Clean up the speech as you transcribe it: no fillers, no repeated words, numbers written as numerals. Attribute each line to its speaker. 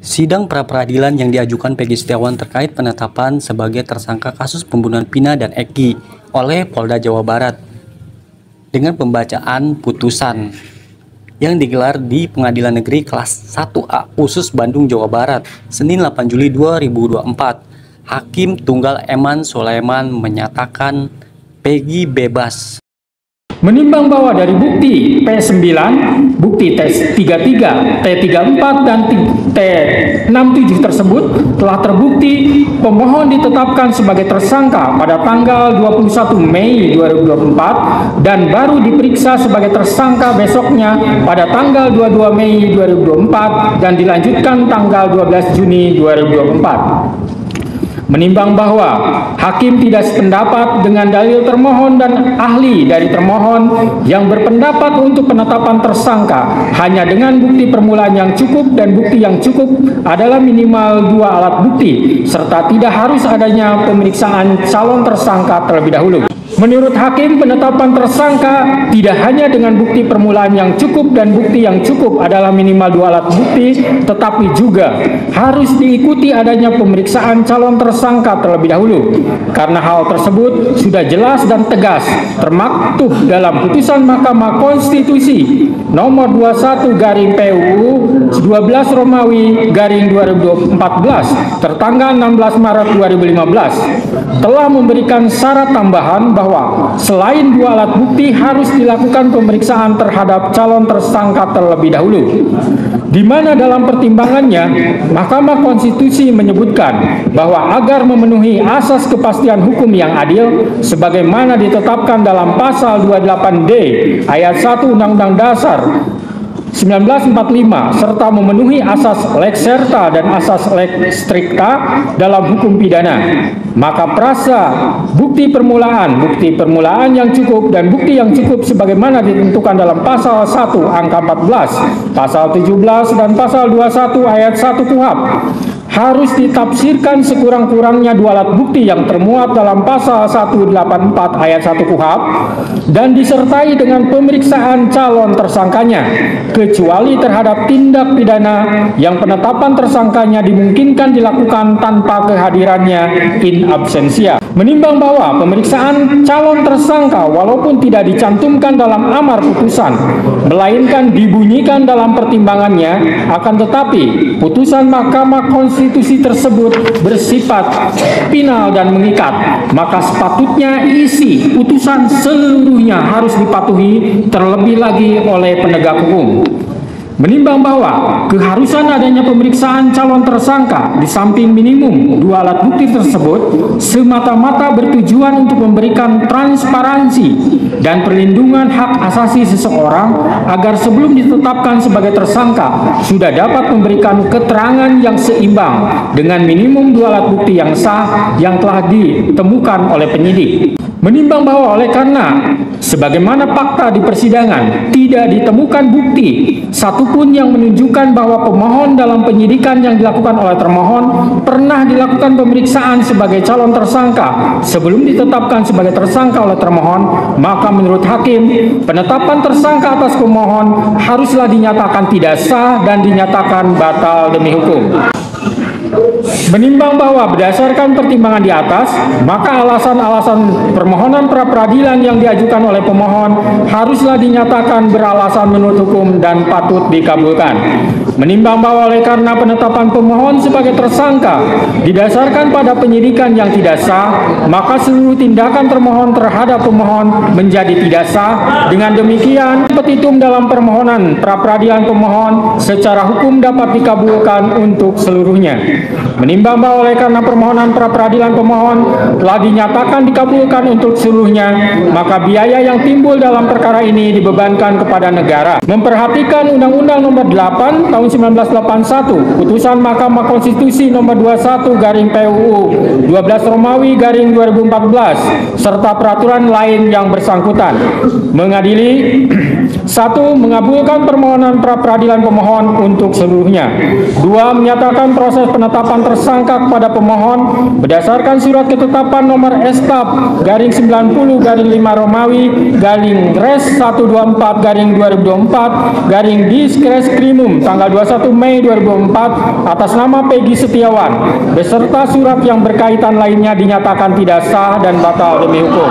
Speaker 1: Sidang pra-peradilan yang diajukan Peggy Setiawan terkait penetapan sebagai tersangka kasus pembunuhan Vina dan Eki oleh Polda Jawa Barat dengan pembacaan putusan yang digelar di Pengadilan Negeri Kelas 1A Khusus Bandung, Jawa Barat, Senin 8 Juli 2024. Hakim Tunggal Eman Sulaiman menyatakan Peggy bebas.
Speaker 2: Menimbang bahwa dari bukti P9, bukti T33, T34, dan T67 tersebut telah terbukti pemohon ditetapkan sebagai tersangka pada tanggal 21 Mei 2024 dan baru diperiksa sebagai tersangka besoknya pada tanggal 22 Mei 2024 dan dilanjutkan tanggal 12 Juni 2024. Menimbang bahwa hakim tidak sependapat dengan dalil termohon dan ahli dari termohon yang berpendapat untuk penetapan tersangka hanya dengan bukti permulaan yang cukup dan bukti yang cukup adalah minimal 2 alat bukti serta tidak harus adanya pemeriksaan calon tersangka terlebih dahulu. Menurut hakim, penetapan tersangka tidak hanya dengan bukti permulaan yang cukup dan bukti yang cukup adalah minimal 2 alat bukti, tetapi juga harus diikuti adanya pemeriksaan calon tersangka terlebih dahulu. Karena hal tersebut sudah jelas dan tegas termaktub dalam putusan Mahkamah Konstitusi nomor 21/PUU 12 Romawi /2014 tertanggal 16 Maret 2015 telah memberikan syarat tambahan bahwa selain 2 alat bukti harus dilakukan pemeriksaan terhadap calon tersangka terlebih dahulu, di mana dalam pertimbangannya Mahkamah Konstitusi menyebutkan bahwa agar memenuhi asas kepastian hukum yang adil sebagaimana ditetapkan dalam pasal 28D ayat 1 Undang-Undang Dasar 1945 serta memenuhi asas lex serta dan asas lex stricta dalam hukum pidana, maka prasa bukti permulaan yang cukup dan bukti yang cukup sebagaimana ditentukan dalam pasal 1 angka 14, pasal 17 dan pasal 21 ayat 1 KUHP harus ditafsirkan sekurang-kurangnya 2 alat bukti yang termuat dalam pasal 184 ayat 1 KUHP dan disertai dengan pemeriksaan calon tersangkanya, kecuali terhadap tindak pidana yang penetapan tersangkanya dimungkinkan dilakukan tanpa kehadirannya in absentia. Menimbang bahwa pemeriksaan calon tersangka walaupun tidak dicantumkan dalam amar putusan, melainkan dibunyikan dalam pertimbangannya, akan tetapi putusan Mahkamah Konstitusi tersebut bersifat final dan mengikat, maka sepatutnya isi putusan seluruhnya harus dipatuhi terlebih lagi oleh penegak hukum. Menimbang bahwa keharusan adanya pemeriksaan calon tersangka di samping minimum 2 alat bukti tersebut semata-mata bertujuan untuk memberikan transparansi dan perlindungan hak asasi seseorang agar sebelum ditetapkan sebagai tersangka sudah dapat memberikan keterangan yang seimbang dengan minimum 2 alat bukti yang sah yang telah ditemukan oleh penyidik. Menimbang bahwa oleh karena sebagaimana fakta di persidangan tidak ditemukan bukti satupun yang menunjukkan bahwa pemohon dalam penyidikan yang dilakukan oleh termohon pernah dilakukan pemeriksaan sebagai calon tersangka sebelum ditetapkan sebagai tersangka oleh termohon, maka menurut hakim penetapan tersangka atas pemohon haruslah dinyatakan tidak sah dan dinyatakan batal demi hukum. Menimbang bahwa berdasarkan pertimbangan di atas, maka alasan-alasan permohonan pra-peradilan yang diajukan oleh pemohon haruslah dinyatakan beralasan menurut hukum dan patut dikabulkan. Menimbang bahwa oleh karena penetapan pemohon sebagai tersangka didasarkan pada penyidikan yang tidak sah, maka seluruh tindakan termohon terhadap pemohon menjadi tidak sah. Dengan demikian, petitum dalam permohonan pra-peradilan pemohon secara hukum dapat dikabulkan untuk seluruhnya. Menimbang bahwa oleh karena permohonan pra-peradilan pemohon telah dinyatakan dikabulkan untuk seluruhnya, maka biaya yang timbul dalam perkara ini dibebankan kepada negara. Memperhatikan Undang-Undang Nomor 8 Tahun 1981, Putusan Mahkamah Konstitusi Nomor 21/PUU 12 Romawi /2014 serta peraturan lain yang bersangkutan, mengadili 1. Mengabulkan permohonan pra-peradilan pemohon untuk seluruhnya. 2. Menyatakan proses penetapan tersangka kepada pemohon berdasarkan surat ketetapan nomor S/90/5 Romawi /Res 124/2024 Diskreskrimum tanggal 21 Mei 2004 atas nama Peggy Setiawan beserta surat yang berkaitan lainnya dinyatakan tidak sah dan batal demi hukum.